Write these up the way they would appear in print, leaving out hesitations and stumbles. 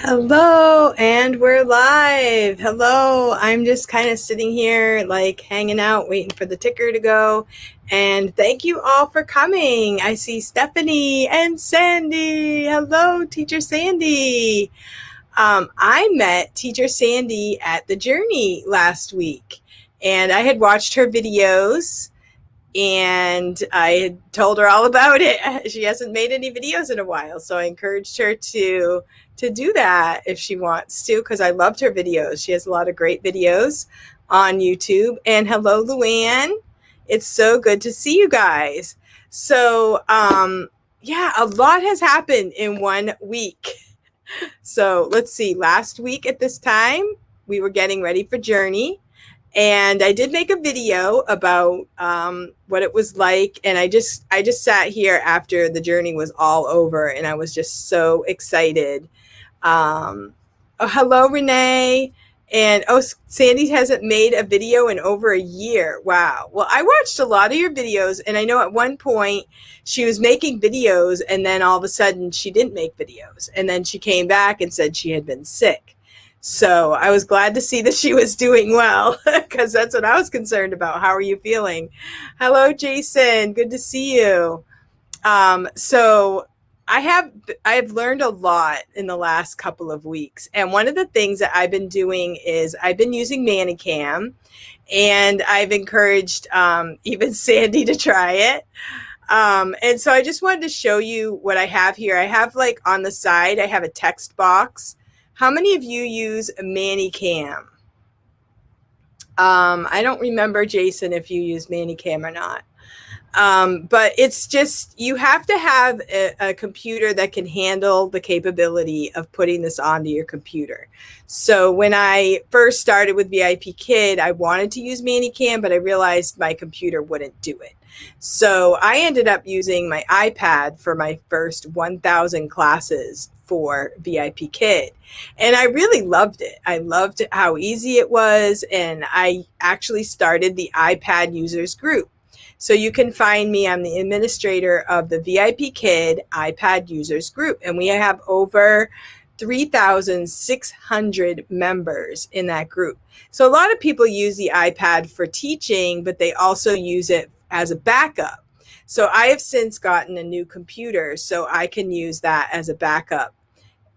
Hello, and we're live. Hello, I'm just kind of sitting here, like hanging out, waiting for the ticker to go. And thank you all for coming. I see Stephanie and Sandy. Hello, Teacher Sandy. I met Teacher Sandy at the Journey last week, and I had watched her videos and I had told her all about it. She hasn't made any videos in a while, so I encouraged her to do that if she wants to, because I loved her videos. She has a lot of great videos on YouTube. And hello, Luann. It's so good to see you guys. So, yeah, a lot has happened in 1 week. So let's see. Last week at this time, we were getting ready for Journey. And I did make a video about what it was like, and I just sat here after the Journey was all over, and I was just so excited. Oh, hello, Renee, and oh, Sandy hasn't made a video in over a year. Wow. Well, I watched a lot of your videos, and I know at one point she was making videos, and then all of a sudden she didn't make videos, and then she came back and said she had been sick. So I was glad to see that she was doing well, because that's what I was concerned about. How are you feeling? Hello, Jason. Good to see you. So I have learned a lot in the last couple of weeks, and one of the things that I've been doing is I've been using manycam, and I've encouraged even Sandy to try it. And so I just wanted to show you what I have here. I have, like, on the side, I have a text box. How many of you use manycam? I don't remember, Jason, if you use manycam or not. But it's just, you have to have a computer that can handle the capability of putting this onto your computer. So when I first started with VIPKID, I wanted to use manycam, but I realized my computer wouldn't do it. So I ended up using my iPad for my first 1,000 classes for VIPKID. And I really loved it. I loved how easy it was. And I actually started the iPad users group. So you can find me. I'm the administrator of the VIPKID iPad users group. And we have over 3,600 members in that group. So a lot of people use the iPad for teaching, but they also use it as a backup. So I have since gotten a new computer, so I can use that as a backup.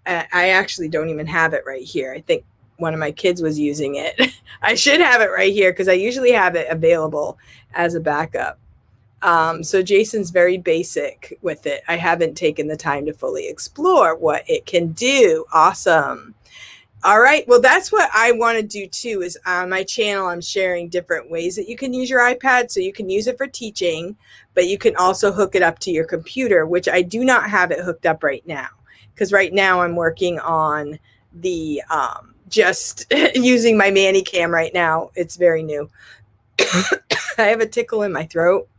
I actually don't even have it right here. I think one of my kids was using it. I should have it right here because I usually have it available as a backup. So Jason's very basic with it. I haven't taken the time to fully explore what it can do. Awesome. All right. Well, that's what I want to do too, is on my channel, I'm sharing different ways that you can use your iPad. So you can use it for teaching, but you can also hook it up to your computer, which I do not have it hooked up right now. Because right now I'm working on the just using my manycam right now. It's very new. I have a tickle in my throat.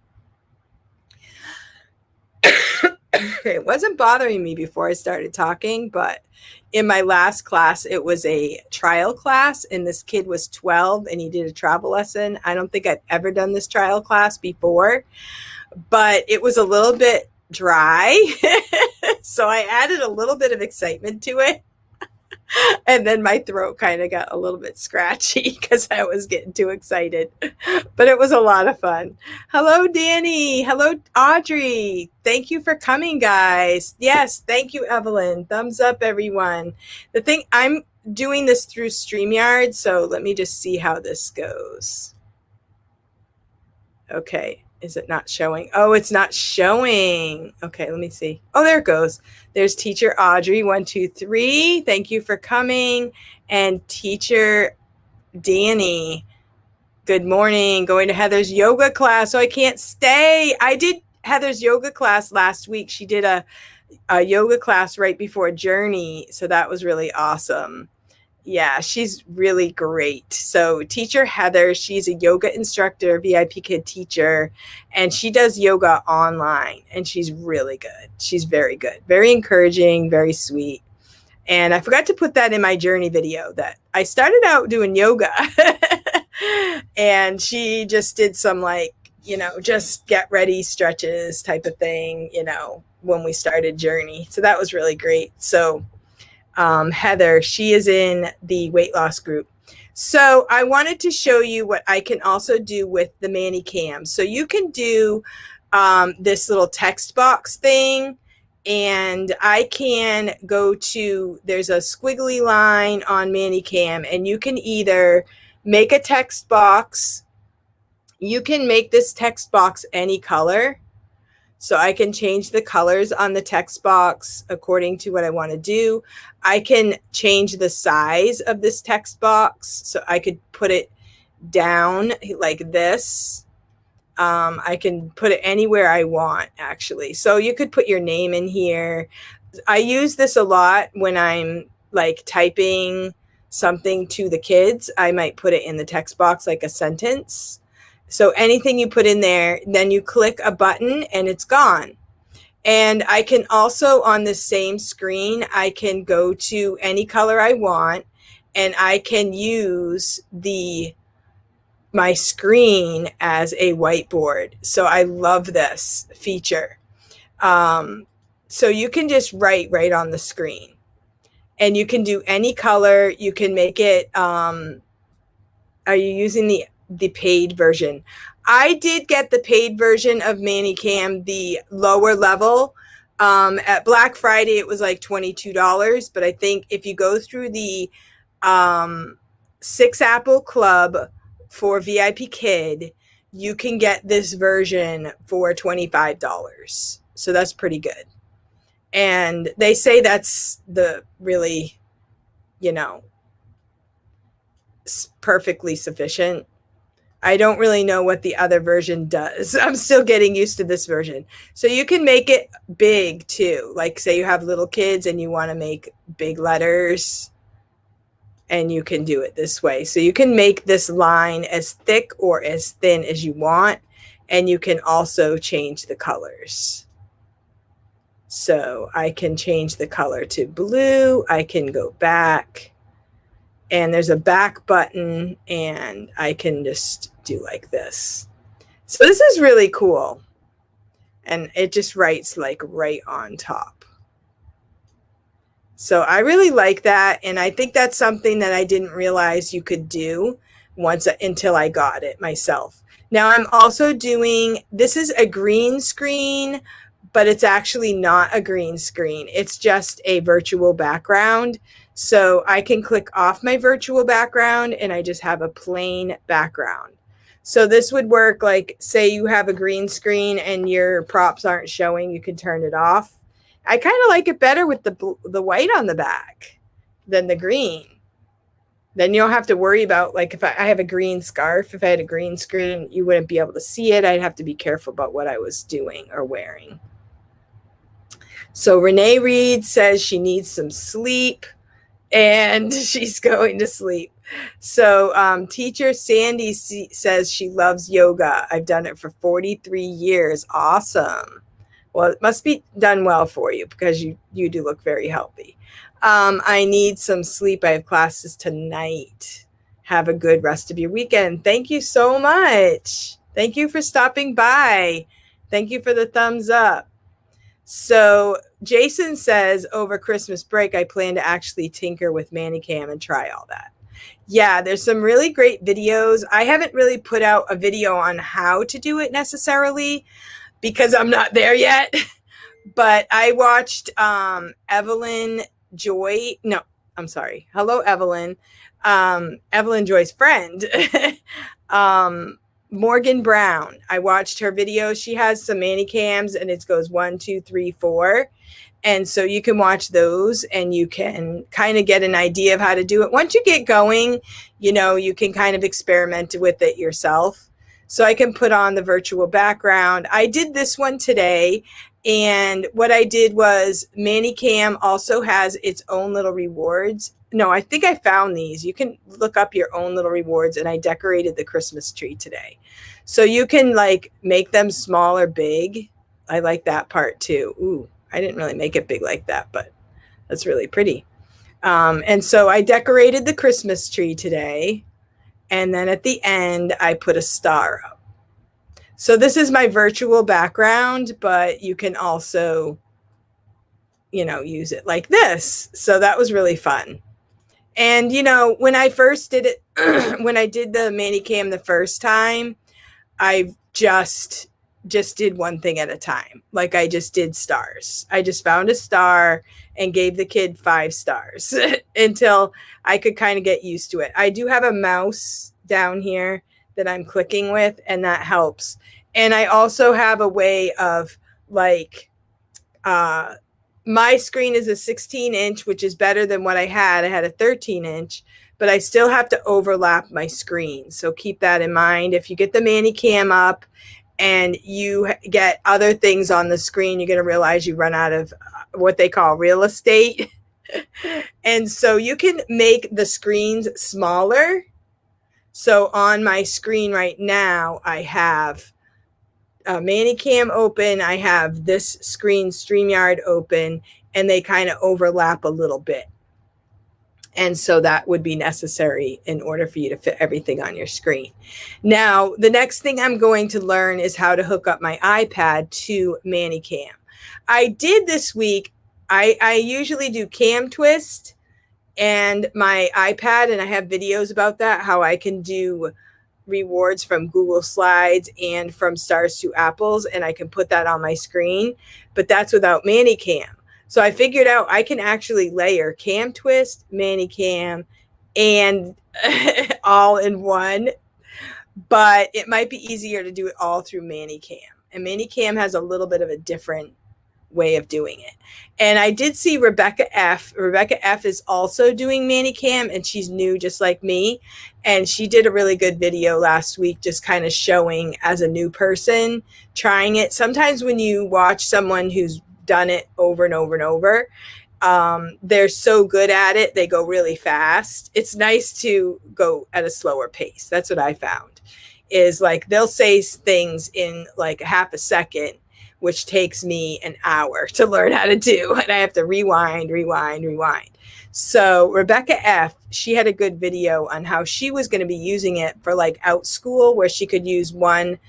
It wasn't bothering me before I started talking, but in my last class, it was a trial class, and this kid was 12 and he did a travel lesson. I don't think I've ever done this trial class before, but it was a little bit dry. So I added a little bit of excitement to it. And then my throat kind of got a little bit scratchy because I was getting too excited. But it was a lot of fun. Hello, Danny. Hello, Audrey. Thank you for coming, guys. Yes, thank you, Evelyn. Thumbs up, everyone. The thing, I'm doing this through StreamYard, so let me just see how this goes. Okay. Is it not showing? Oh, it's not showing. Okay, let me see. Oh, there it goes. There's Teacher Audrey, 1, 2, 3. Thank you for coming. And Teacher Danny, good morning. Going to Heather's yoga class, so I can't stay. I did Heather's yoga class last week. She did a yoga class right before Journey, so that was really awesome. Yeah, she's really great. So Teacher Heather, she's a yoga instructor, VIPKID teacher, and she does yoga online, and she's really good. She's very good, very encouraging, very sweet. And I forgot to put that in my Journey video that I started out doing yoga and she just did some, like, just get ready stretches type of thing, when we started Journey. So that was really great. So Heather. She is in the weight loss group. So I wanted to show you what I can also do with the manycam. So you can do this little text box thing, and I can go to, there's a squiggly line on manycam, and you can either make a text box. You can make this text box any color. So I can change the colors on the text box according to what I want to do. I can change the size of this text box. So I could put it down like this. I can put it anywhere I want, actually. So you could put your name in here. I use this a lot when I'm like typing something to the kids. I might put it in the text box like a sentence. So anything you put in there, then you click a button and it's gone. And I can also, on the same screen, I can go to any color I want, and I can use my screen as a whiteboard. So I love this feature. So you can just write right on the screen, and you can do any color. You can make it, are you using the paid version? I did get the paid version of manycam, the lower level. At Black Friday, it was like $22. But I think if you go through the 6 Apple Club for VIPKID, you can get this version for $25. So that's pretty good. And they say that's the really, perfectly sufficient. I don't really know what the other version does. I'm still getting used to this version. So you can make it big too. Like say you have little kids and you want to make big letters, and you can do it this way. So you can make this line as thick or as thin as you want, and you can also change the colors. So I can change the color to blue. I can go back, and there's a back button, and I can just do like this. So this is really cool. And it just writes like right on top. So I really like that. And I think that's something that I didn't realize you could do until I got it myself. Now I'm also doing, this is a green screen, but it's actually not a green screen. It's just a virtual background. So I can click off my virtual background and I just have a plain background. So this would work like, say you have a green screen and your props aren't showing, you can turn it off. I kind of like it better with the white on the back than the green. Then you don't have to worry about, like, if I have a green scarf, if I had a green screen, you wouldn't be able to see it. I'd have to be careful about what I was doing or wearing. So Renee Reed says she needs some sleep, and she's going to sleep. So teacher Sandy says she loves yoga. I've done it for 43 years. Awesome. Well, it must be done well for you because you do look very healthy. I need some sleep. I have classes tonight. Have a good rest of your weekend. Thank you so much. Thank you for stopping by. Thank you for the thumbs up. So Jason says, over Christmas break, I plan to actually tinker with manycam and try all that. Yeah, there's some really great videos. I haven't really put out a video on how to do it necessarily because I'm not there yet. But I watched Evelyn Joy. No, I'm sorry. Hello, Evelyn. Evelyn Joy's friend. Morgan Brown. I watched her video. She has some manycams and it goes 1, 2, 3, 4. And so you can watch those and you can kind of get an idea of how to do it. Once you get going, you can kind of experiment with it yourself. So I can put on the virtual background. I did this one today. And what I did was manycam also has its own little rewards. No, I think I found these. You can look up your own little rewards, and I decorated the Christmas tree today. So you can like make them small or big. I like that part too. Ooh, I didn't really make it big like that, but that's really pretty. And so I decorated the Christmas tree today. And then at the end, I put a star up. So this is my virtual background, but you can also, use it like this. So that was really fun. And, when I first did it, when I did the manycam the first time, I just did one thing at a time. Like I just did stars. I just found a star and gave the kid 5 stars until I could kind of get used to it. I do have a mouse down here that I'm clicking with, and that helps. And I also have a way of like, my screen is a 16-inch, which is better than what I had. I had a 13-inch, but I still have to overlap my screen. So keep that in mind. If you get the manycam up and you get other things on the screen, you're going to realize you run out of what they call real estate. And so you can make the screens smaller. So on my screen right now, I have manycam open. I have this screen, StreamYard, open, and they kind of overlap a little bit. And so that would be necessary in order for you to fit everything on your screen. Now, the next thing I'm going to learn is how to hook up my iPad to manycam. I did this week. I usually do cam twist and my iPad, and I have videos about that, how I can do rewards from Google Slides and from Stars to Apples, and I can put that on my screen, but that's without manycam. So I figured out I can actually layer cam twist, manycam, and all in one, but it might be easier to do it all through manycam. And manycam has a little bit of a different way of doing it. And I did see Rebecca F. Rebecca F is also doing manycam, and she's new just like me. And she did a really good video last week, just kind of showing as a new person trying it. Sometimes when you watch someone who's done it over and over and over, they're so good at it, they go really fast. It's nice to go at a slower pace. That's what I found, is like they'll say things in like half a second, which takes me an hour to learn how to do. And I have to rewind. So Rebecca F., she had a good video on how she was going to be using it for like out school, where she could use one,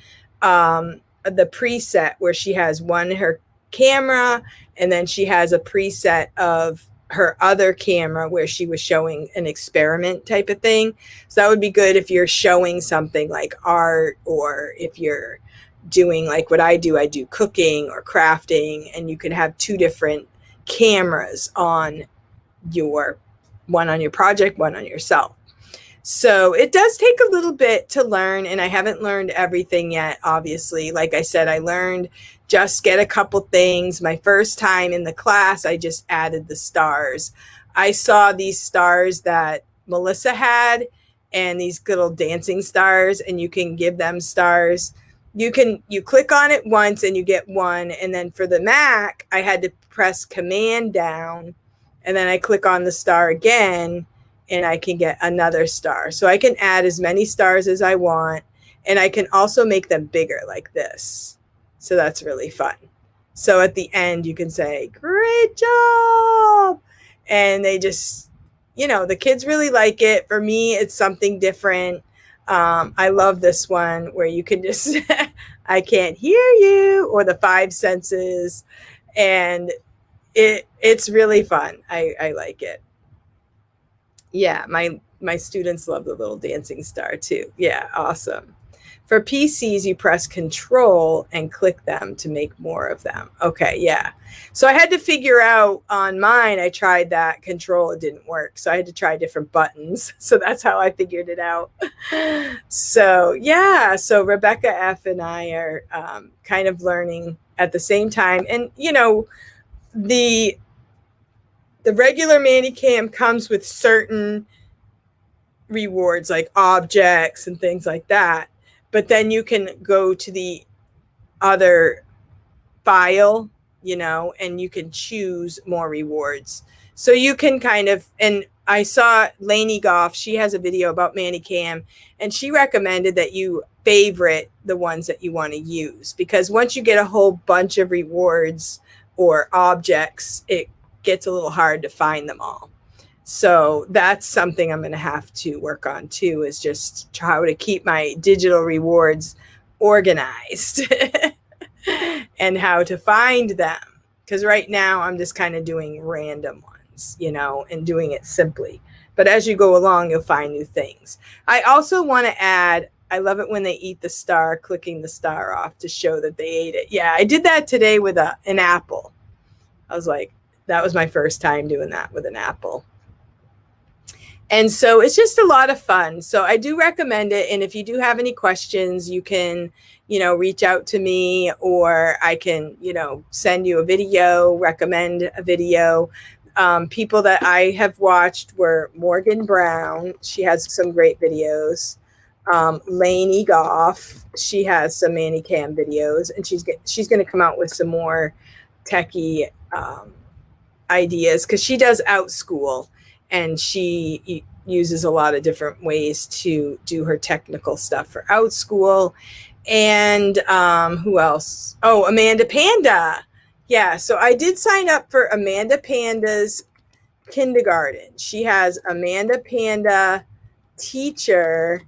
the preset where she has her camera, and then she has a preset of her other camera where she was showing an experiment type of thing. So that would be good if you're showing something like art, or if you're doing like what I do cooking or crafting, and you can have 2 different cameras on one on your project, one on yourself. So it does take a little bit to learn, and I haven't learned everything yet, obviously. Like I said, I learned just get a couple things. My first time in the class, I just added the stars. I saw these stars that Melissa had, and these little dancing stars, and you can give them stars. You click on it once and you get 1. And then for the Mac, I had to press Command down, and then I click on the star again, and I can get another star. So I can add as many stars as I want, and I can also make them bigger like this. So that's really fun. So at the end, you can say, "Great job." And they just, the kids really like it. For me, it's something different. I love this one where you can just, I can't hear you, or the 5 senses. And it's really fun. I like it. Yeah, my students love the little dancing star too. Yeah, awesome. For PCs, you press Control and click them to make more of them. Okay, yeah. So I had to figure out on mine, I tried that Control, it didn't work. So I had to try different buttons. So that's how I figured it out. So yeah, so Rebecca F. and I are kind of learning at the same time. And, the regular manycam comes with certain rewards like objects and things like that. But then you can go to the other file, and you can choose more rewards. So you can kind of, and I saw Lainey Goff, she has a video about manycam, and she recommended that you favorite the ones that you want to use, because once you get a whole bunch of rewards or objects, it gets a little hard to find them all. So that's something I'm going to have to work on too, is just how to keep my digital rewards organized and how to find them. Because right now I'm just kind of doing random ones, and doing it simply. But as you go along, you'll find new things. I also want to add, I love it when they eat the star, clicking the star off to show that they ate it. Yeah, I did that today with an apple. I was like, that was my first time doing that with an apple. And so it's just a lot of fun. So I do recommend it. And if you do have any questions, you can, reach out to me, or I can, send you a video, recommend a video. People that I have watched were Morgan Brown. She has some great videos. Lainey Goff. She has some manycam videos, and she's going to come out with some more techie ideas, because she does OutSchool, and she uses a lot of different ways to do her technical stuff for OutSchool. And who else? Oh, Amanda Panda. Yeah, so I did sign up for Amanda Panda's kindergarten. She has Amanda Panda teacher,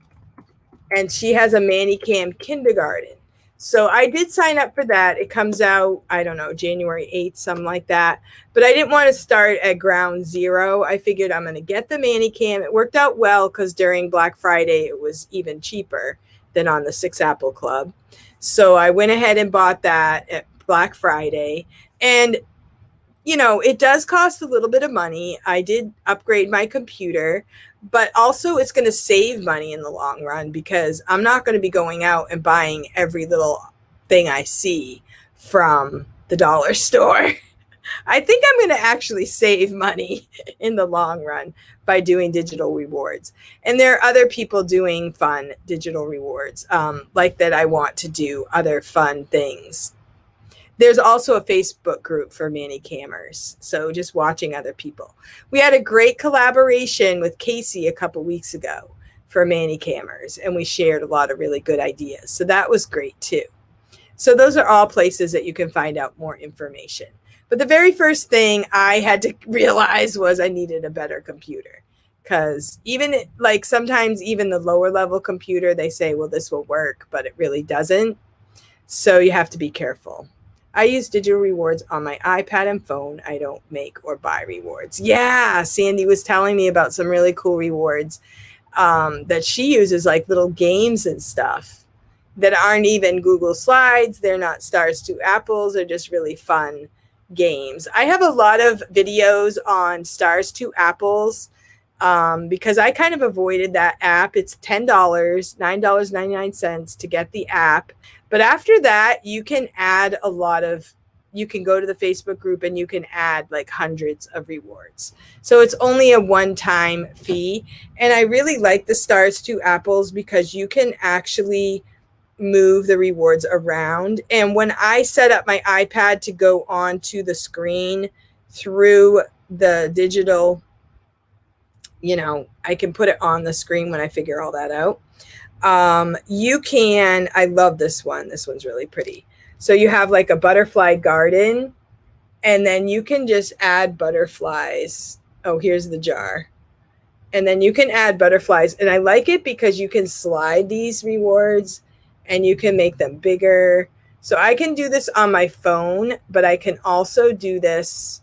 and she has a manycam kindergarten. So I did sign up for that. It comes out, I don't know, January 8th, something like that. But I didn't want to start at ground zero. I figured I'm going to get the manycam. It worked out well because during Black Friday, it was even cheaper than on the 6 Apple Club. So I went ahead and bought that at Black Friday. And, it does cost a little bit of money. I did upgrade my computer, but also it's going to save money in the long run, because I'm not going to be going out and buying every little thing I see from the dollar store. I think I'm going to actually save money in the long run by doing digital rewards. And there are other people doing fun digital rewards, like that I want to do other fun things. There's also a Facebook group for manycammers, so just watching other people. We had a great collaboration with Casey a couple weeks ago for manycammers, and we shared a lot of really good ideas. So that was great too. So those are all places that you can find out more information. But the very first thing I had to realize was I needed a better computer, because even like sometimes even the lower level computer, they say, well, this will work, but it really doesn't. So you have to be careful. I use digital rewards on my iPad and phone. I don't make or buy rewards. Yeah, Sandy was telling me about some really cool rewards that she uses, like little games and stuff that aren't even Google Slides. They're not Stars to Apples. They're just really fun games. I have a lot of videos on Stars to Apples because I kind of avoided that app. It's $10, $9.99 to get the app. But after that, you can add you can go to the Facebook group and you can add like hundreds of rewards. So it's only a one-time fee. And I really like the Stars to Apples because you can actually move the rewards around. And when I set up my iPad to go onto the screen through the digital, I can put it on the screen when I figure all that out. I love this one. This one's really pretty. So you have like a butterfly garden, and then you can just add butterflies. Oh, here's the jar. And then you can add butterflies. And I like it because you can slide these rewards and you can make them bigger. So I can do this on my phone, but I can also do this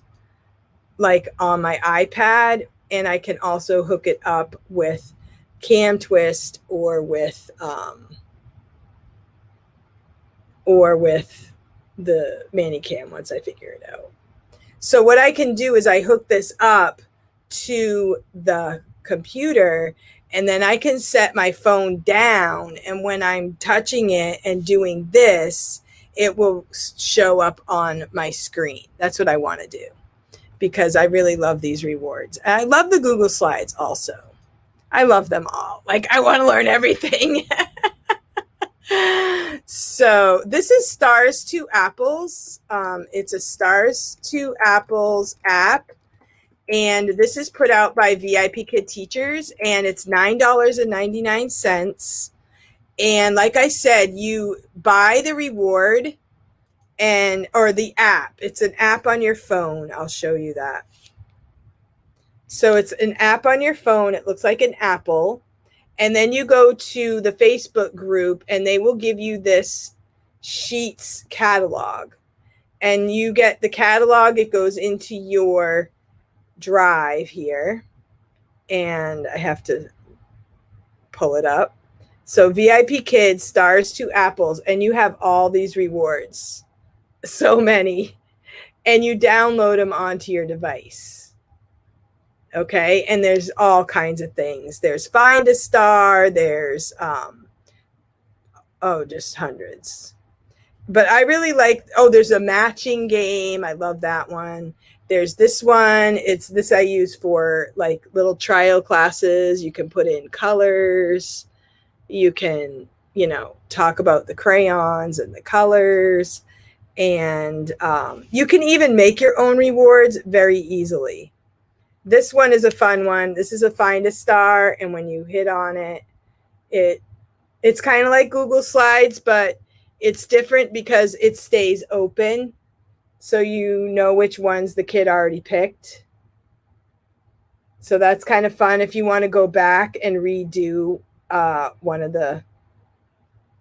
like on my iPad, and I can also hook it up with Cam Twist or with the manycam once I figure it out. So what I can do is I hook this up to the computer, and then I can set my phone down, and when I'm touching it and doing this, it will show up on my screen. That's what I want to do because I really love these rewards. And I love the Google Slides also. I love them all. Like, I want to learn everything. So this is Stars to Apples. It's a Stars to Apples app. And this is put out by VIPKID teachers, and it's $9.99. And like I said, you buy the reward or the app. It's an app on your phone. I'll show you that. So it's an app on your phone. It looks like an apple. And then you go to the Facebook group, and they will give you this Sheets catalog. and you get the catalog. It goes into your drive here, and I have to pull it up. So VIPKID, stars to apples, and you have all these rewards, so many, and you download them onto your device. Okay, and there's all kinds of things. There's find a star, there's just hundreds. But I really like, there's a matching game. I love that one. There's this one. It's this I use for like little trial classes. You can put in colors. You can, talk about the crayons and the colors. And you can even make your own rewards very easily. This one is a fun one. This is a find a star. And when you hit on it, it's kind of like Google Slides, but it's different because it stays open. So you know which ones the kid already picked. So that's kind of fun if you want to go back and redo one of the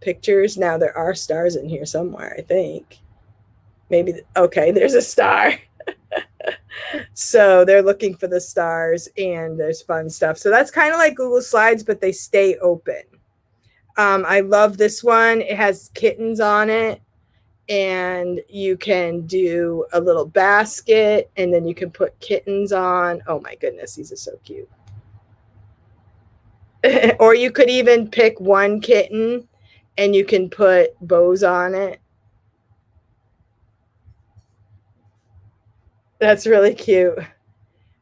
pictures. Now there are stars in here somewhere, I think. Maybe, okay, there's a star. So they're looking for the stars, and there's fun stuff. So that's kind of like Google Slides, but they stay open. I love this one. It has kittens on it, and you can do a little basket, and then you can put kittens on. Oh my goodness, these are so cute. Or you could even pick one kitten and you can put bows on it. That's really cute.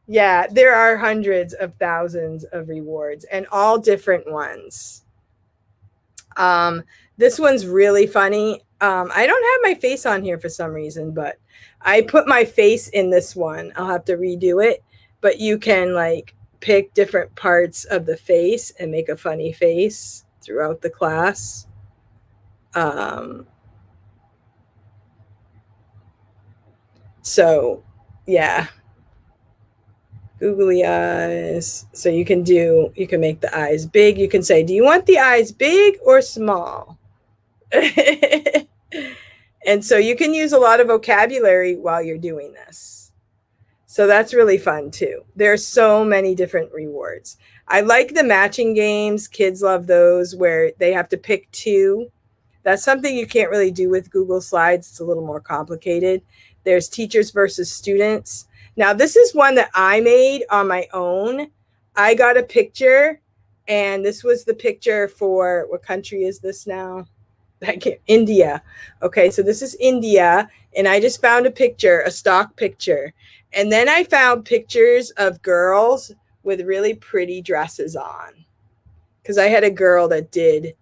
Yeah, there are hundreds of thousands of rewards and all different ones. This one's really funny. I don't have my face on here for some reason, but I put my face in this one. I'll have to redo it, but you can like pick different parts of the face and make a funny face throughout the class. So yeah, googly eyes. So you can make the eyes big. You can say, do you want the eyes big or small? And so you can use a lot of vocabulary while you're doing this. So that's really fun too. There's so many different rewards. I like the matching games. Kids love those where they have to pick two. That's something you can't really do with Google Slides. It's a little more complicated. There's teachers versus students. Now, this is one that I made on my own. I got a picture, and this was the picture for, what country is this now? India. Okay, so this is India, and I just found a picture, a stock picture. And then I found pictures of girls with really pretty dresses on, because I had a girl that did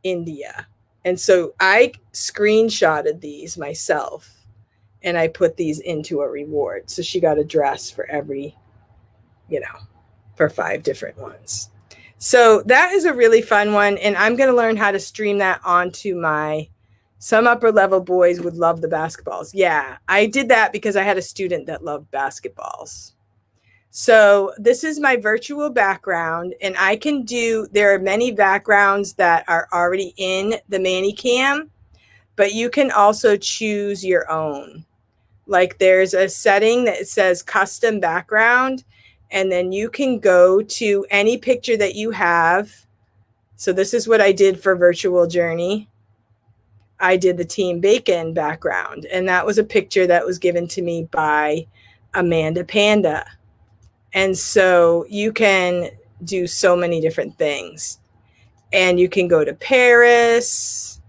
India. And so I screenshotted these myself, and I put these into a reward. So she got a dress for every, for 5 different ones. So that is a really fun one. And I'm going to learn how to stream that onto some upper level boys would love the basketballs. Yeah, I did that because I had a student that loved basketballs. So this is my virtual background, and there are many backgrounds that are already in the manycam, but you can also choose your own. Like there's a setting that says custom background, and then you can go to any picture that you have. So this is what I did for Virtual Journey. I did the Team Bacon background, and that was a picture that was given to me by Amanda Panda. And so you can do so many different things. And you can go to Paris.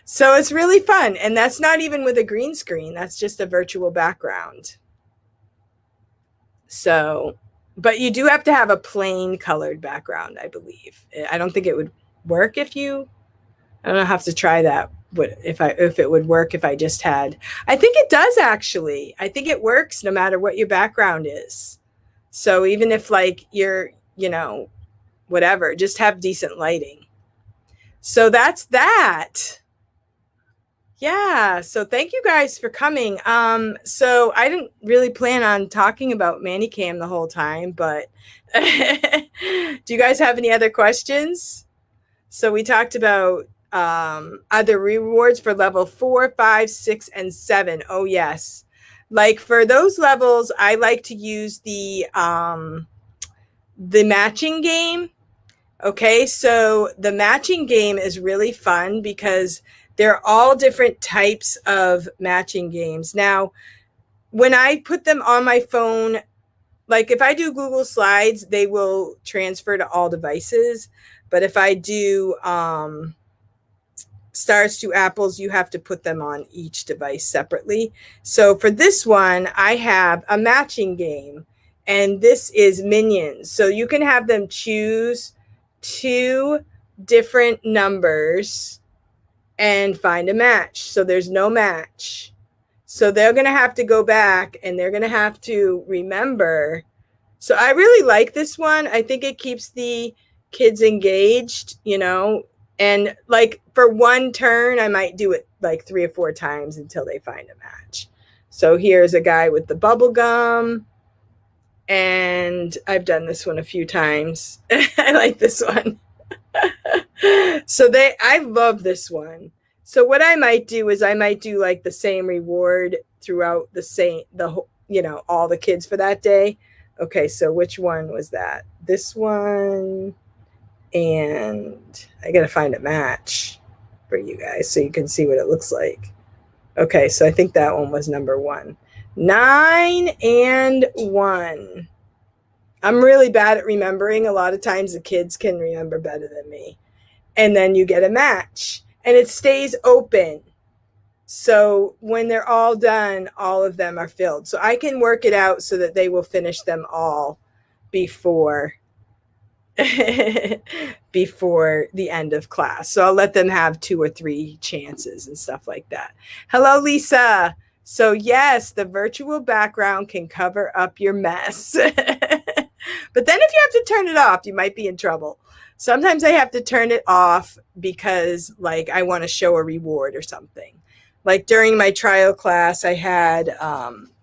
So it's really fun. And that's not even with a green screen. That's just a virtual background. So, but you do have to have a plain colored background, I believe. I don't think it would work I don't know, have to try that. If it would work if I just had, I think it does actually. I think it works no matter what your background is. So even if like you're, whatever, just have decent lighting. So that's that. Yeah. So thank you guys for coming. So I didn't really plan on talking about manycam the whole time, but do you guys have any other questions? So we talked about Are the rewards for level 4, 5, 6, and 7? Oh yes. Like for those levels, I like to use the matching game. Okay, so the matching game is really fun because they're all different types of matching games. Now, when I put them on my phone, like if I do Google Slides, they will transfer to all devices. But if I do Stars to Apples, you have to put them on each device separately. So for this one, I have a matching game, and this is Minions. So you can have them choose two different numbers and find a match. So there's no match. So they're going to have to go back and they're going to have to remember. So I really like this one. I think it keeps the kids engaged, you know, and like for one turn, I might do it like 3 or 4 times until they find a match. So here's a guy with the bubble gum. And I've done this one a few times. I like this one. So I love this one. So what I might do is I might do like the same reward throughout all the kids for that day. Okay, so which one was that? This one. And I got to find a match for you guys so you can see what it looks like. Okay, so I think that one was number 1. 9 and 1. I'm really bad at remembering. A lot of times the kids can remember better than me. And then you get a match. And it stays open. So when they're all done, all of them are filled. So I can work it out so that they will finish them all before before the end of class. So I'll let them have 2 or 3 chances and stuff like that. Hello, Lisa. So yes, the virtual background can cover up your mess. But then if you have to turn it off, you might be in trouble. Sometimes I have to turn it off because like I want to show a reward or something. Like during my trial class, I had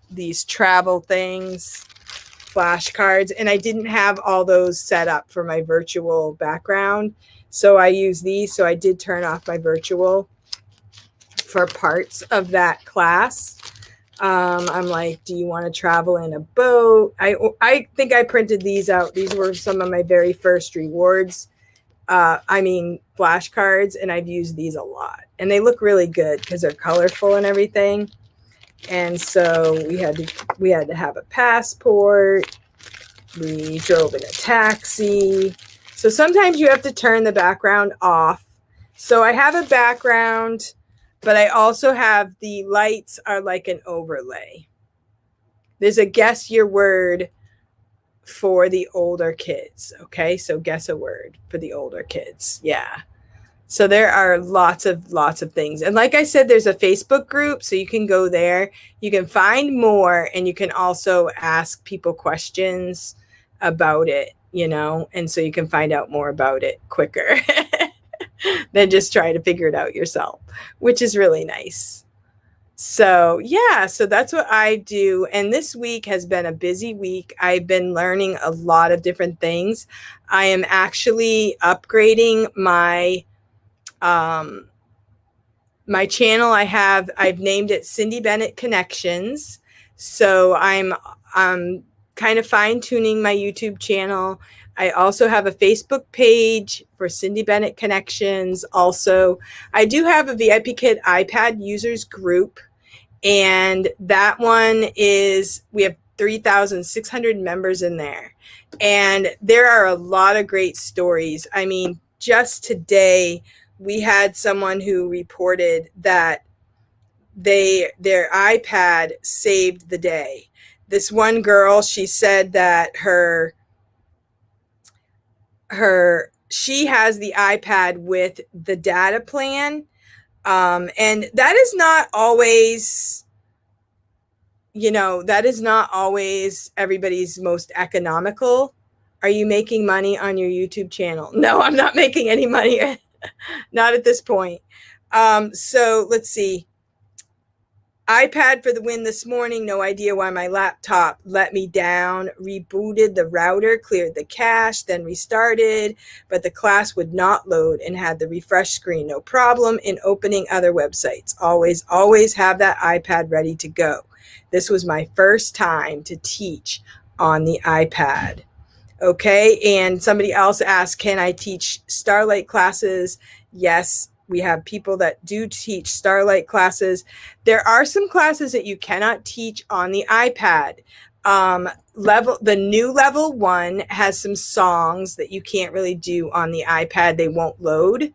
these travel things, flashcards, and I didn't have all those set up for my virtual background. So I use these. So I did turn off my virtual for parts of that class. I'm like, do you want to travel in a boat? I think I printed these out. These were some of my very first rewards. Flashcards, and I've used these a lot. And they look really good because they're colorful and everything. And so we had to have a passport. We drove in a taxi. So sometimes you have to turn the background off. So I have a background, but I also have the lights are like an overlay. There's a guess your word for the older kids. Okay, so guess a word for the older kids. Yeah. So there are lots of things. And like I said, there's a Facebook group, so you can go there. You can find more, and you can also ask people questions about it, you know, and so you can find out more about it quicker than just try to figure it out yourself, which is really nice. So yeah, so that's what I do. And this week has been a busy week. I've been learning a lot of different things. I am actually upgrading my my channel. I've named it Cindy Bennett Connections. So I'm kind of fine tuning my YouTube channel. I also have a Facebook page for Cindy Bennett Connections. Also, I do have a VIPKID iPad users group, and that one we have 3,600 members in there. And there are a lot of great stories. I mean, just today, we had someone who reported that their iPad saved the day. This one girl, she said that she has the iPad with the data plan, and that is not always, everybody's most economical. Are you making money on your YouTube channel? No, I'm not making any money. Not at this point. So let's see. iPad for the win this morning. No idea why my laptop let me down. Rebooted the router, cleared the cache, then restarted, but the class would not load and had the refresh screen. No problem in opening other websites. Always have that iPad ready to go. This was my first time to teach on the iPad. Okay, and somebody else asked, can I teach Starlight classes? Yes, we have people that do teach Starlight classes. There are some classes that you cannot teach on the iPad. The new level 1 has some songs that you can't really do on the iPad. They won't load.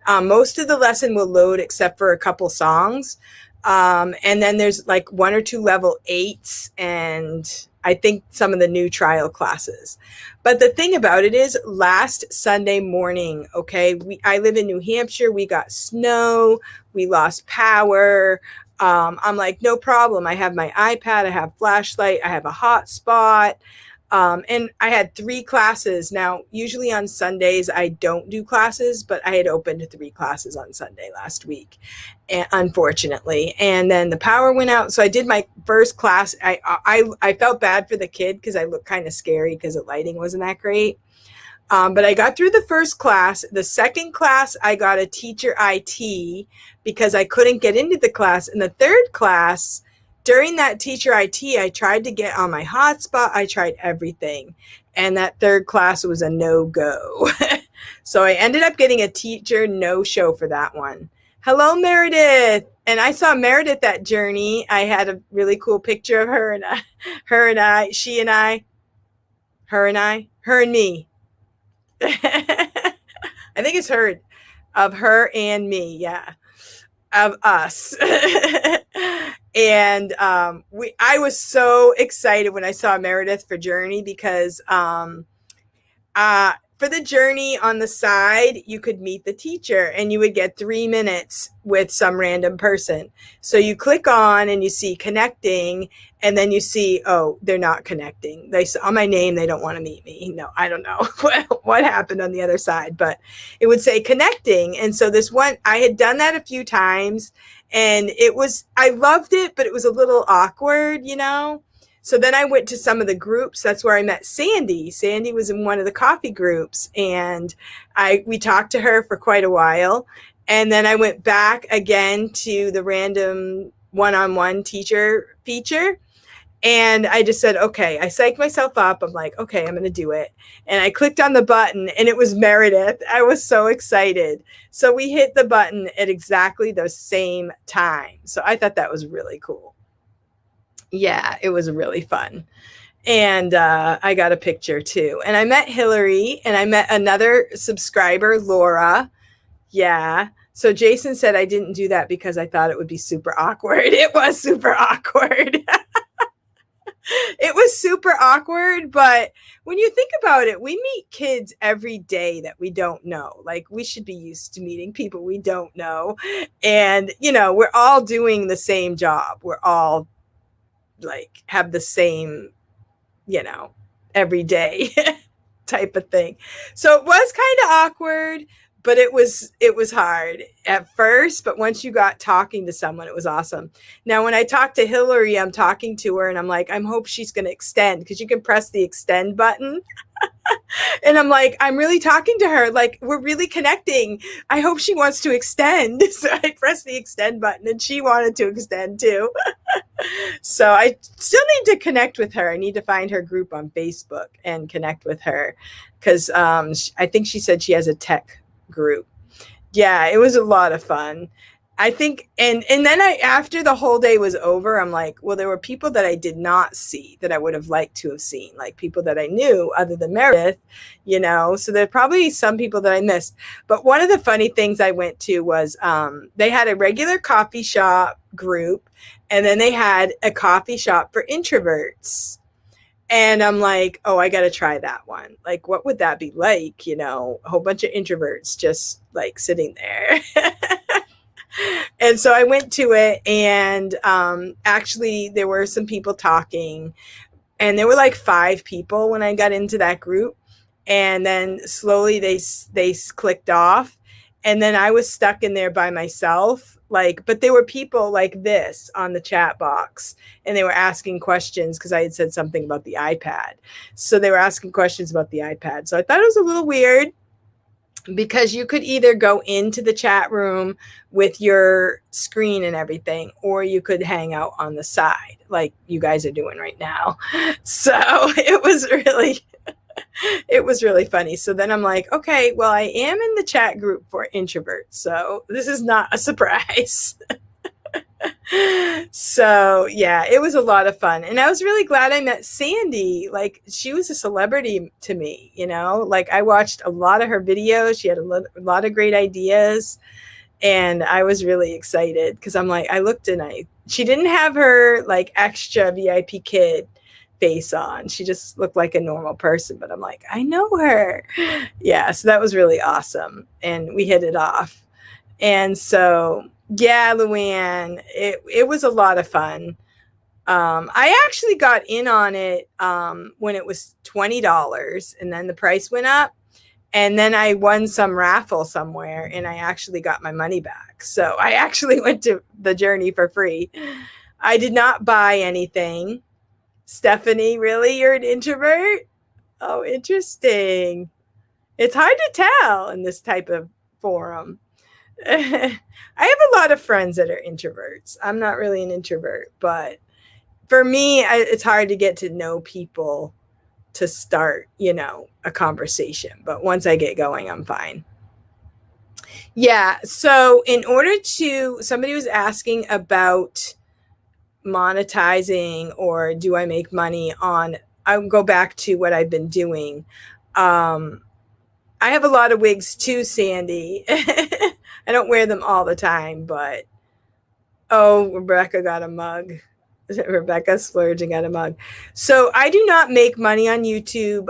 Most of the lesson will load except for a couple songs. And then there's like 1 or 2 level 8s and I think some of the new trial classes. But the thing about it is last Sunday morning, okay, I live in New Hampshire. We got snow. We lost power. I'm like, no problem. I have my iPad. I have flashlight. I have a hotspot. And I had 3 classes. Now, usually on Sundays, I don't do classes, but I had opened 3 classes on Sunday last week, unfortunately. And then the power went out. So I did my first class. I felt bad for the kid because I looked kind of scary because the lighting wasn't that great. But I got through the first class. The second class, I got a teacher IT because I couldn't get into the class. And the third class, during that teacher IT, I tried to get on my hotspot. I tried everything. And that third class was a no-go. So I ended up getting a teacher no-show for that one. Hello, Meredith. And I saw Meredith at Journey. I had a really cool picture of her and me. I think it's her, of her and me. Yeah. Of us. And I was so excited when I saw Meredith for Journey because for the Journey on the side, you could meet the teacher and you would get 3 minutes with some random person. So you click on and you see connecting and then you see, oh, they're not connecting. They saw my name. They don't want to meet me. No, I don't know what happened on the other side, but it would say connecting. And so this one, I had done that a few times and I loved it, but it was a little awkward, you know? So then I went to some of the groups. That's where I met Sandy. Sandy was in one of the coffee groups and we talked to her for quite a while. And then I went back again to the random one-on-one teacher feature. And I just said, okay, I psyched myself up. I'm like, okay, I'm going to do it. And I clicked on the button and it was Meredith. I was so excited. So we hit the button at exactly the same time. So I thought that was really cool. Yeah, it was really fun. And I got a picture too. And I met Hillary and I met another subscriber, Laura. Yeah. So Jason said I didn't do that because I thought it would be super awkward. It was super awkward. It was super awkward, but when you think about it, we meet kids every day that we don't know. Like we should be used to meeting people we don't know. And, you know, we're all doing the same job. We're all like have the same, you know, every day type of thing. So it was kind of awkward, but it was hard at first, but once you got talking to someone, it was awesome. Now, when I talk to Hillary, I'm talking to her and I'm like, I hope she's going to extend because you can press the extend button. And I'm like, I'm really talking to her. Like, we're really connecting. I hope she wants to extend. So I pressed the extend button and she wanted to extend too. So I still need to connect with her. I need to find her group on Facebook and connect with her because I think she said she has a tech group. Yeah, it was a lot of fun. I think, and then after the whole day was over, I'm like, well, there were people that I did not see that I would have liked to have seen, like people that I knew other than Meredith, you know, so there are probably some people that I missed. But one of the funny things I went to was they had a regular coffee shop group, and then they had a coffee shop for introverts. And I'm like, oh, I got to try that one. Like, what would that be like? You know, a whole bunch of introverts just like sitting there. And so I went to it and actually there were some people talking and there were like 5 people when I got into that group. And then slowly they clicked off and then I was stuck in there by myself Like, but there were people like this on the chat box, and they were asking questions because I had said something about the iPad. So they were asking questions about the iPad. So I thought it was a little weird, because you could either go into the chat room with your screen and everything, or you could hang out on the side like you guys are doing right now. So it was really funny. So then I'm like, okay, well, I am in the chat group for introverts, so this is not a surprise. So yeah, it was a lot of fun, and I was really glad I met Sandy. Like, she was a celebrity to me, you know. Like, I watched a lot of her videos. She had a lot of great ideas, and I was really excited because I'm like, I looked and she didn't have her like extra VIPKID face on. She just looked like a normal person, but I'm like, I know her. Yeah, so that was really awesome, and we hit it off. And so, yeah, Luann, it was a lot of fun. I actually got in on it when it was $20, and then the price went up. And then I won some raffle somewhere, and I actually got my money back. So I actually went to the journey for free. I did not buy anything. Stephanie, really? You're an introvert? Oh, interesting. It's hard to tell in this type of forum. I have a lot of friends that are introverts. I'm not really an introvert, but for me, it's hard to get to know people to start, you know, a conversation. But once I get going, I'm fine. Yeah. So in order to, somebody was asking about monetizing, or do I make money on, I'll go back to what I've been doing. I have a lot of wigs too, Sandy. I don't wear them all the time, but oh, Rebecca got a mug. Rebecca splurged and got a mug. So I do not make money on YouTube.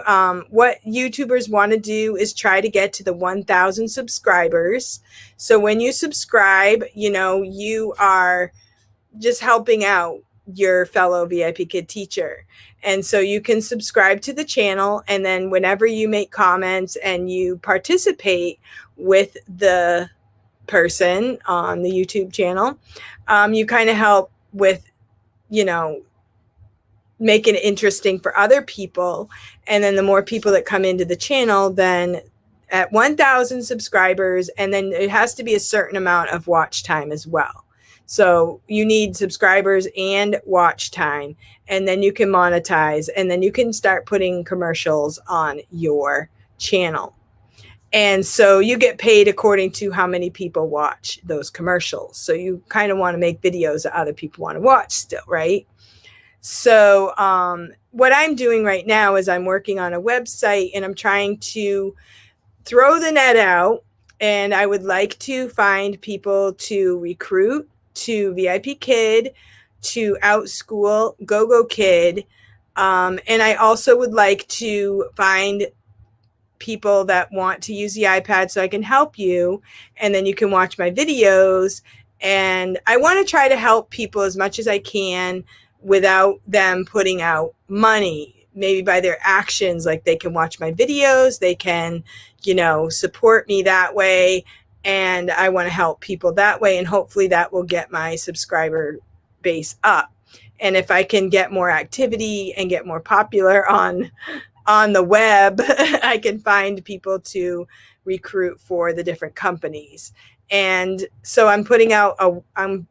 What YouTubers want to do is try to get to the 1,000 subscribers. So when you subscribe, you know, you are just helping out your fellow VIPKID teacher. And so you can subscribe to the channel, and then whenever you make comments and you participate with the person on the YouTube channel, you kind of help with, you know, making it interesting for other people. And then the more people that come into the channel, then at 1,000 subscribers, and then it has to be a certain amount of watch time as well. So you need subscribers and watch time, and then you can monetize, and then you can start putting commercials on your channel. And so you get paid according to how many people watch those commercials. So you kind of want to make videos that other people want to watch still, right? So what I'm doing right now is I'm working on a website, and I'm trying to throw the net out, and I would like to find people to recruit to VIPKID, to Outschool GoGo Kid. And I also would like to find people that want to use the iPad so I can help you, and then you can watch my videos. And I want to try to help people as much as I can without them putting out money, maybe by their actions. Like, they can watch my videos, they can, you know, support me that way. And I want to help people that way. And hopefully that will get my subscriber base up. And if I can get more activity and get more popular on the web, I can find people to recruit for the different companies. And so I'm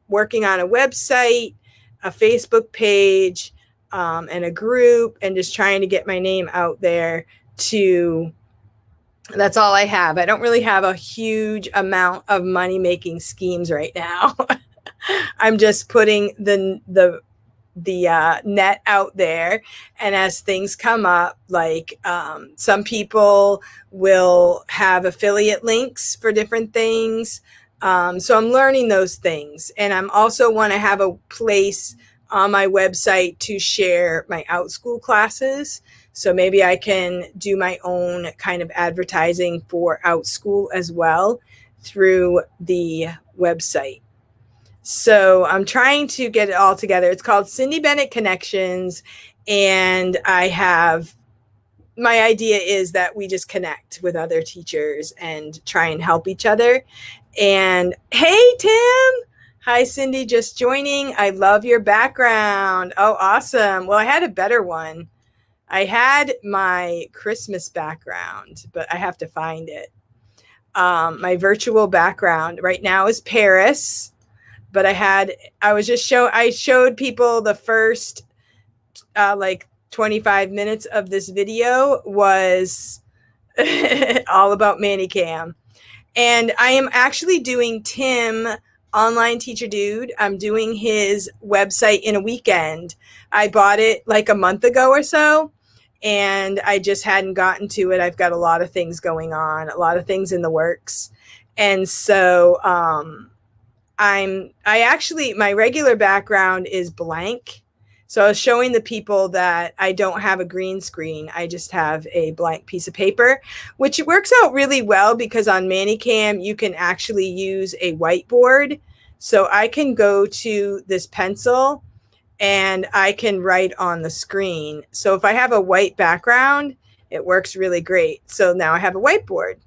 working on a website, a Facebook page, and a group, and just trying to get my name out there to, that's all I have. I don't really have a huge amount of money making schemes right now. I'm just putting the net out there, and as things come up, like some people will have affiliate links for different things. So I'm learning those things, and I'm also want to have a place on my website to share my Outschool classes. So maybe I can do my own kind of advertising for Outschool as well through the website. So I'm trying to get it all together. It's called Cindy Bennett Connections. And my idea is that we just connect with other teachers and try and help each other. And hey, Tim, Hi, Cindy, just joining. I love your background. Oh, awesome. Well, I had a better one. I had my Christmas background, but I have to find it. My virtual background right now is Paris, but I showed people the first like 25 minutes of this video was all about manycam. And I am actually doing Tim, Online Teacher Dude. I'm doing his website in a weekend. I bought it like a month ago or so, and I just hadn't gotten to it. I've got a lot of things going on, a lot of things in the works. And so my regular background is blank. So I was showing the people that I don't have a green screen. I just have a blank piece of paper, which works out really well because on manycam, you can actually use a whiteboard. So I can go to this pencil and I can write on the screen. So if I have a white background, it works really great. So now I have a whiteboard,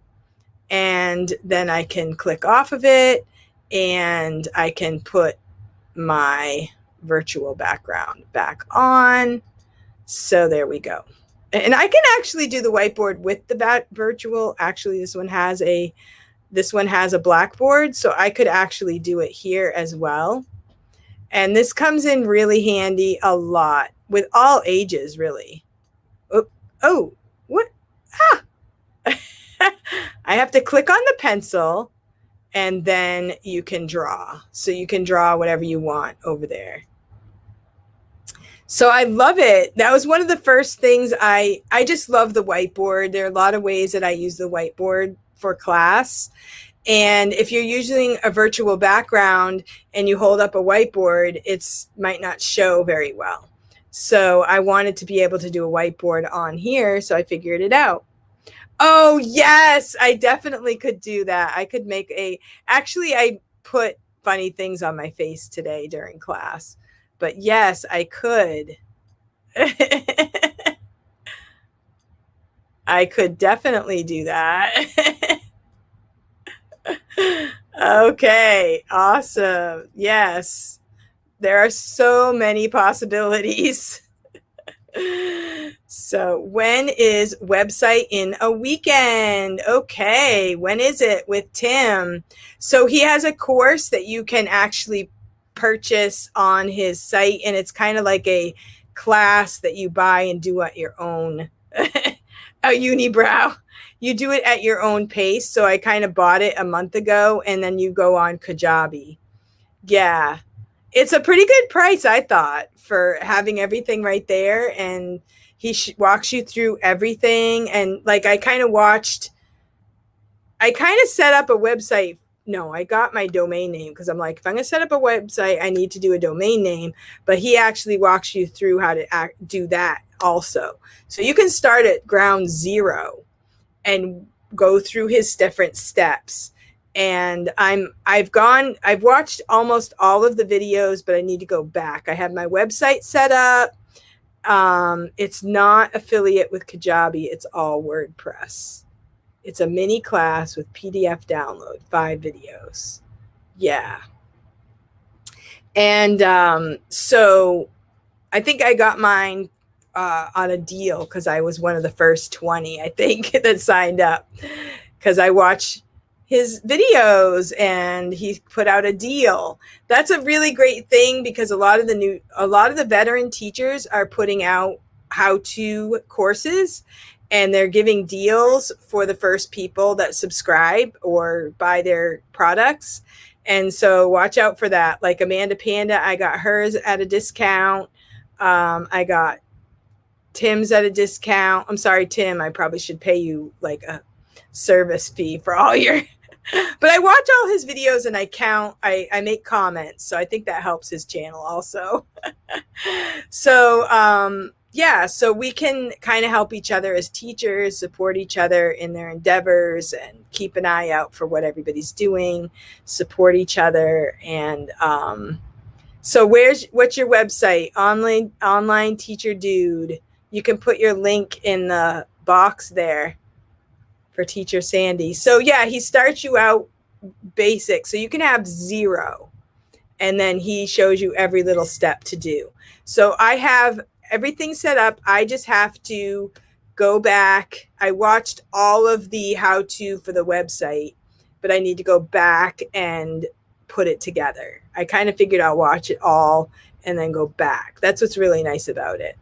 and then I can click off of it and I can put my virtual background back on. So there we go. And I can actually do the whiteboard with the virtual. Actually, this one has a blackboard, so I could actually do it here as well. And this comes in really handy a lot with all ages, really. Oh, what? Ah! I have to click on the pencil, and then you can draw. So you can draw whatever you want over there. So I love it. That was one of the first things I just love the whiteboard. There are a lot of ways that I use the whiteboard for class. And if you're using a virtual background and you hold up a whiteboard, it might not show very well. So I wanted to be able to do a whiteboard on here, so I figured it out. Oh, yes, I definitely could do that. I could make actually, I put funny things on my face today during class, but yes, I could. I could definitely do that. Okay, awesome. Yes, there are so many possibilities. So when is website in a weekend? Okay, when is it with Tim? So he has a course that you can actually purchase on his site, and it's kind of like a class that you buy and do at your own a unibrow. You do it at your own pace. So I kind of bought it a month ago, and then you go on Kajabi. Yeah, it's a pretty good price, I thought, for having everything right there. And he walks you through everything. And like, I kind of set up a website. No, I got my domain name because I'm like, if I'm going to set up a website, I need to do a domain name. But he actually walks you through how to do that also. So you can start at ground zero and go through his different steps. And I've watched almost all of the videos, but I need to go back. I have my website set up. It's not affiliate with Kajabi. It's all WordPress. It's a mini class with PDF download, 5 videos. Yeah. And so I think I got mine on a deal because I was one of the first 20, I think, that signed up because I watch his videos and he put out a deal. That's a really great thing because a lot of the veteran teachers are putting out how-to courses, and they're giving deals for the first people that subscribe or buy their products. And so watch out for that. Like Amanda Panda, I got hers at a discount. I got Tim's at a discount. I'm sorry, Tim, I probably should pay you like a service fee for all your, but I watch all his videos and I make comments. So I think that helps his channel also. So, yeah, so we can kind of help each other as teachers, support each other in their endeavors, and keep an eye out for what everybody's doing, support each other. And, so what's your website? Online Teacher Dude. You can put your link in the box there for Teacher Sandy. So yeah, he starts you out basic. So you can have 0. and then he shows you every little step to do. So I have everything set up. I just have to go back. I watched all of the how-to for the website, but I need to go back and put it together. I kind of figured I'll watch it all and then go back. That's what's really nice about it.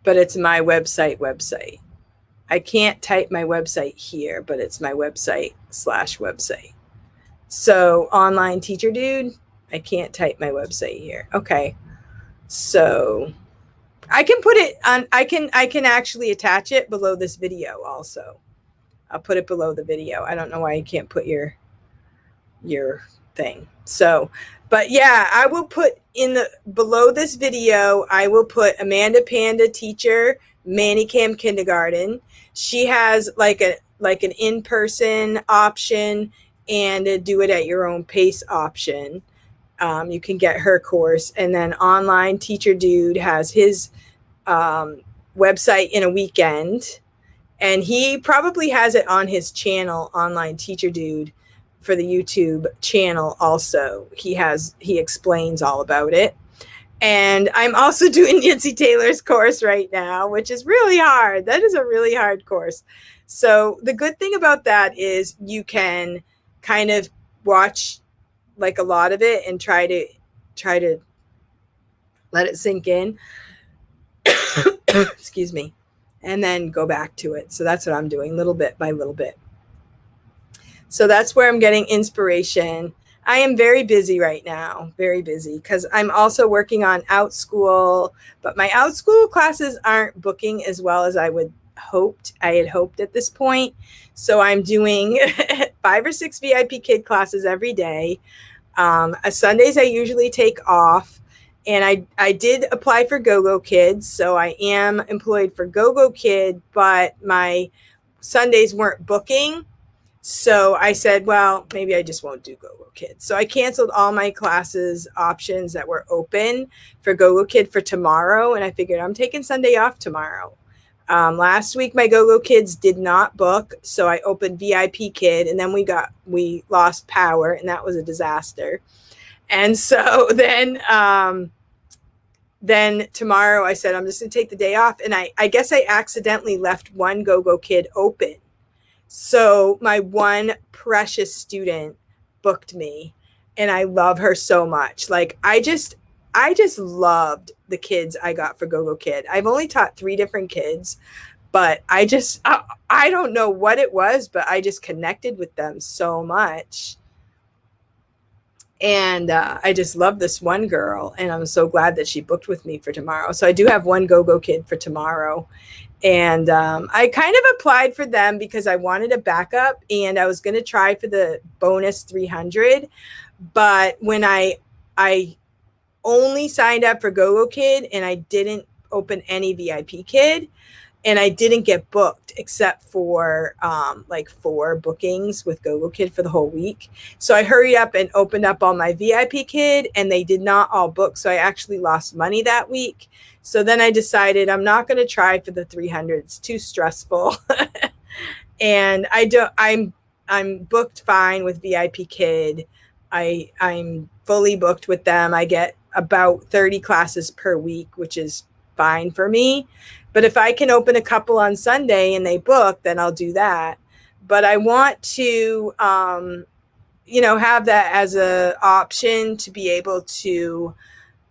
But it's my website. I can't type my website here, but it's my website/website. So online teacher dude, I can't type my website here. Okay. So I can put it on, I can actually attach it below this video also. I'll put it below the video. I don't know why you can't put your thing. So, but yeah, I will put in the below this video, I will put Amanda Panda teacher, manycam kindergarten. She has like an in-person option and a do it at your own pace option. You can get her course. And then online teacher dude has his website in a weekend. And he probably has it on his channel, Online Teacher Dude, for the YouTube channel also. He explains all about it. And I'm also doing Nancy Taylor's course right now, which is really hard. That is a really hard course. So the good thing about that is you can kind of watch like a lot of it and try to let it sink in. Excuse me. And then go back to it. So that's what I'm doing, little bit by little bit. So that's where I'm getting inspiration. I am very busy right now, very busy, because I'm also working on OutSchool, but my OutSchool classes aren't booking as well as I had hoped at this point. So I'm doing 5 or 6 VIPKid classes every day. Sundays I usually take off. And I did apply for GoGo Kids, so I am employed for GoGo Kid, but my Sundays weren't booking. So I said, well, maybe I just won't do GoGo Kid. So I canceled all my classes options that were open for GoGo Kid for tomorrow, and I figured I'm taking Sunday off tomorrow. Last week, my GoGo Kids did not book, so I opened VIPKid, and then we lost power, and that was a disaster. And so then tomorrow I said, I'm just going to take the day off. And I guess I accidentally left one GoGo Kid open. So my one precious student booked me, and I love her so much. Like I just loved the kids I got for GoGo Kid. I've only taught 3 different kids, but I don't know what it was, but I just connected with them so much. And I just love this one girl, and I'm so glad that she booked with me for tomorrow. So I do have one GoGo Kid for tomorrow. And I kind of applied for them because I wanted a backup, and I was going to try for the bonus 300. But when I only signed up for GoGo Kid, and I didn't open any VIPKid, and I didn't get booked except for like 4 bookings with GoGo Kid for the whole week. So I hurried up and opened up all my VIPKid, and they did not all book. So I actually lost money that week. So then I decided I'm not going to try for the 300. It's too stressful. And I'm booked fine with VIPKid. I'm fully booked with them. I get about 30 classes per week, which is fine for me. But if I can open a couple on Sunday and they book, then I'll do that. But I want to, have that as an option to be able to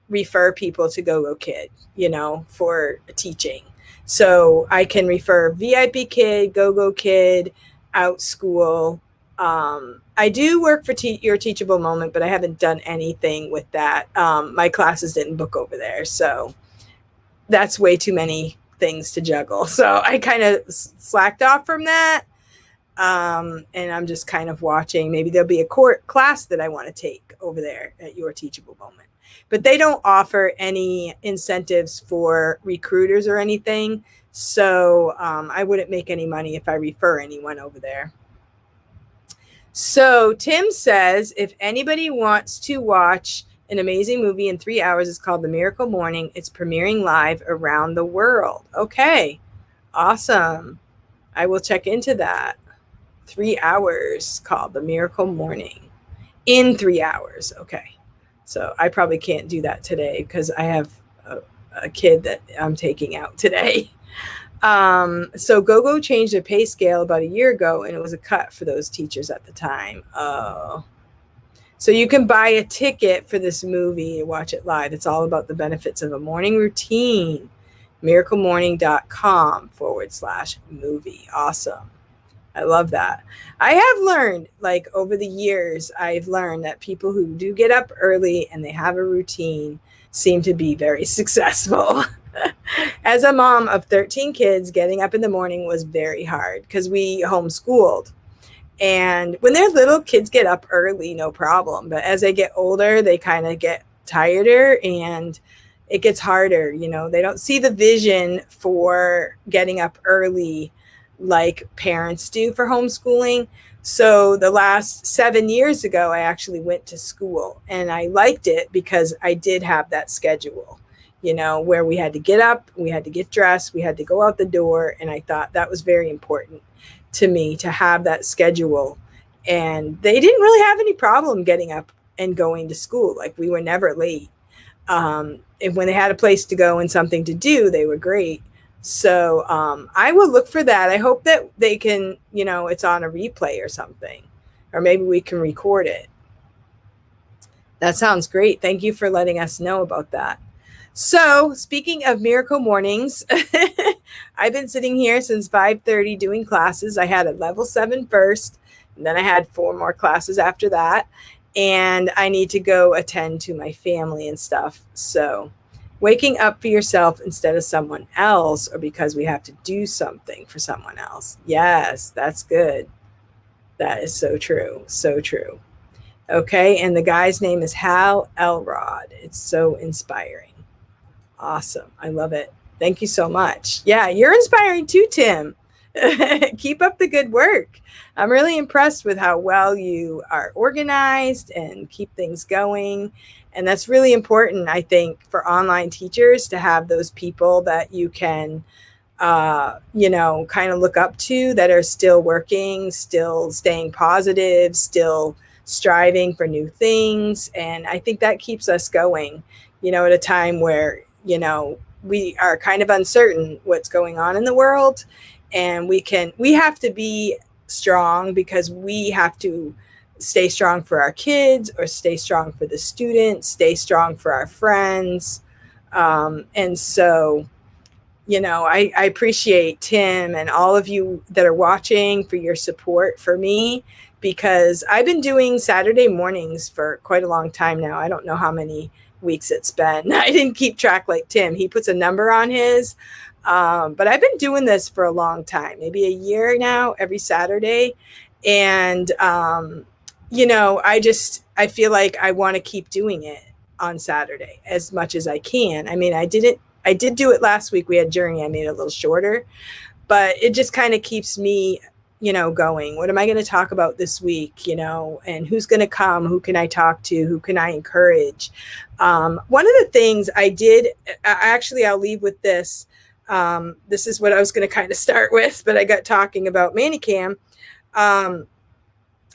refer people to GoGo Kid, for teaching. So I can refer VIPKid, GoGo Kid, OutSchool. I do work for Your Teachable Moment, but I haven't done anything with that. My classes didn't book over there. So that's way too many things to juggle. So I kind of slacked off from that. And I'm just kind of watching. Maybe there'll be a class that I want to take over there at Your Teachable Moment. But they don't offer any incentives for recruiters or anything. So I wouldn't make any money if I refer anyone over there. So Tim says, if anybody wants to watch an amazing movie in 3 hours, it's called The Miracle Morning. It's premiering live around the world. Okay, awesome. I will check into that. 3 hours called The Miracle Morning in 3 hours. Okay. So I probably can't do that today because I have a kid that I'm taking out today. So GoGo changed their pay scale about a year ago, and it was a cut for those teachers at the time. Oh. So you can buy a ticket for this movie and watch it live. It's all about the benefits of a morning routine. miraclemorning.com/movie. Awesome. I love that. I have learned, like over the years, I've learned that people who do get up early and they have a routine seem to be very successful. As a mom of 13 kids, getting up in the morning was very hard because we homeschooled. And when they're little, kids get up early, no problem. But as they get older, they kind of get tireder and it gets harder. You know, they don't see the vision for getting up early like parents do for homeschooling. So the last 7 years ago, I actually went to school and I liked it because I did have that schedule, you know, where we had to get up, we had to get dressed, we had to go out the door. And I thought that was very important to me to have that schedule. And they didn't really have any problem getting up and going to school. Like we were never late. And when they had a place to go and something to do, they were great. So I will look for that. I hope that they can, you know, it's on a replay or something, or maybe we can record it. That sounds great. Thank you for letting us know about that. So speaking of miracle mornings, I've been sitting here since 5:30 doing classes. I had a level 7 first, and then I had 4 more classes after that. And I need to go attend to my family and stuff. So waking up for yourself instead of someone else, or because we have to do something for someone else. Yes, that's good. That is so true. So true. Okay. And the guy's name is Hal Elrod. It's so inspiring. Awesome. I love it. Thank you so much. Yeah, you're inspiring too, Tim. Keep up the good work. I'm really impressed with how well you are organized and keep things going. And that's really important, I think, for online teachers to have those people that you can, you know, kind of look up to that are still working, still staying positive, still striving for new things. And I think that keeps us going, you know, at a time where, you know, we are kind of uncertain what's going on in the world. And we have to be strong because we have to stay strong for our kids, or stay strong for the students, stay strong for our friends. And so, you know, I appreciate Tim and all of you that are watching for your support for me, because I've been doing Saturday mornings for quite a long time now. I don't know how many weeks it's been. I didn't keep track like Tim. He puts a number on his. But I've been doing this for a long time, maybe a year now, every Saturday. And, you know, I feel like I want to keep doing it on Saturday as much as I can. I mean, I did do it last week. We had Journey. I made it a little shorter, but it just kind of keeps me, you know, going. What am I going to talk about this week, you know, and who's going to come? Who can I talk to? Who can I encourage? One of the things I did, actually, I'll leave with this. This is what I was going to kind of start with, but I got talking about manycam.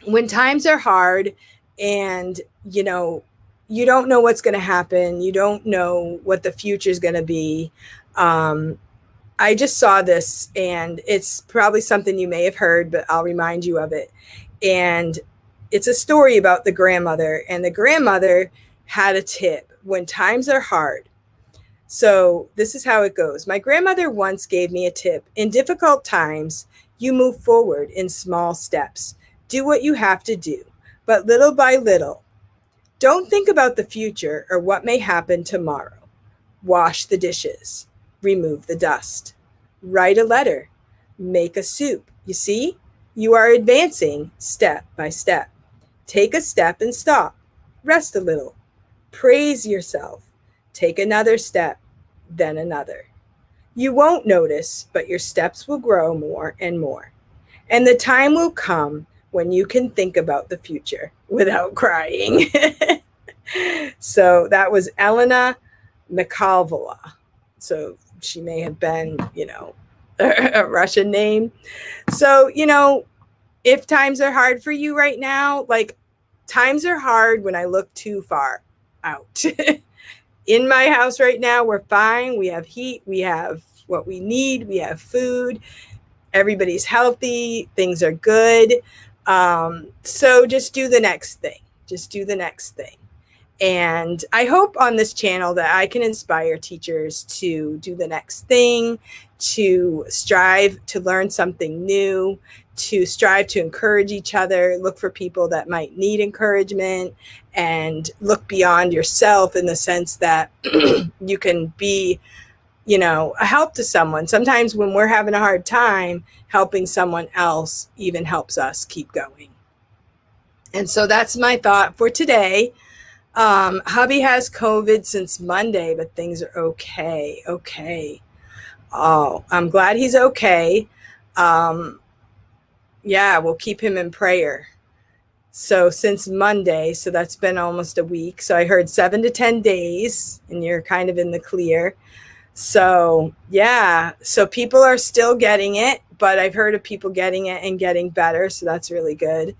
When times are hard and, you know, you don't know what's going to happen, you don't know what the future is going to be. I just saw this, and it's probably something you may have heard, but I'll remind you of it. And it's a story about the grandmother, and the grandmother had a tip when times are hard. So this is how it goes. My grandmother once gave me a tip. In difficult times, you move forward in small steps. Do what you have to do, but little by little. Don't think about the future or what may happen tomorrow. Wash the dishes. Remove the dust. Write a letter. Make a soup. You see, you are advancing step by step. Take a step and stop. Rest a little. Praise yourself. Take another step, then another. You won't notice, but your steps will grow more and more. And the time will come when you can think about the future without crying. So that was Elena Mikhalova. So she may have been, you know, a Russian name. So, you know, if times are hard for you right now, like times are hard when I look too far out. In my house right now, we're fine. We have heat. We have what we need. We have food. Everybody's healthy. Things are good. So just do the next thing. Just do the next thing. And I hope on this channel that I can inspire teachers to do the next thing, to strive to learn something new, to strive to encourage each other, look for people that might need encouragement, and look beyond yourself in the sense that you can be, a help to someone. Sometimes when we're having a hard time, helping someone else even helps us keep going. And so that's my thought for today. Hubby has COVID since Monday, but things are okay. Okay. Oh, I'm glad he's okay. Yeah, we'll keep him in prayer. So since Monday, so that's been almost a week. So I heard 7 to 10 days, and you're kind of in the clear. So yeah, so people are still getting it, but I've heard of people getting it and getting better. So that's really good.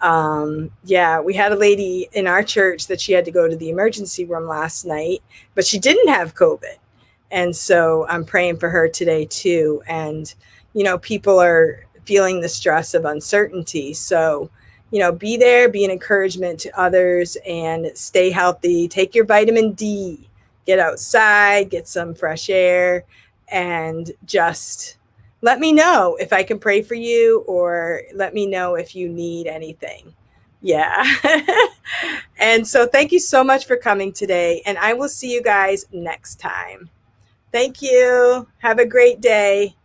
Yeah, we had a lady in our church that she had to go to the emergency room last night, but she didn't have COVID. And so I'm praying for her today too. And, people are feeling the stress of uncertainty. So, be there, be an encouragement to others, and stay healthy. Take your vitamin D, get outside, get some fresh air, and just let me know if I can pray for you, or let me know if you need anything. Yeah. And so thank you so much for coming today, and I will see you guys next time. Thank you. Have a great day.